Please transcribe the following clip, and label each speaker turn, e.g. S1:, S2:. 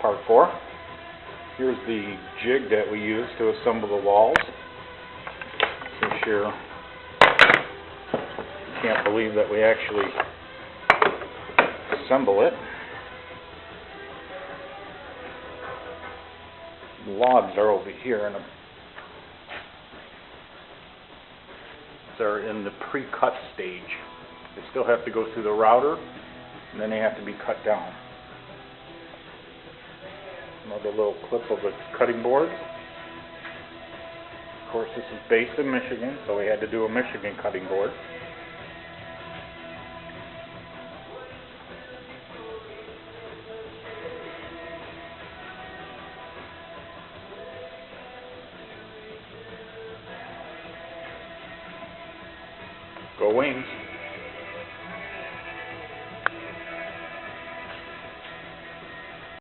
S1: part for. Here's the jig that we use to assemble the walls. In case you can't believe that we actually assemble it. The logs are over here, and they're in the pre-cut stage. They still have to go through the router, and then they have to be cut down. Another little clip of a cutting board. Of course, this is based in Michigan, so we had to do a Michigan cutting board. Go Wings!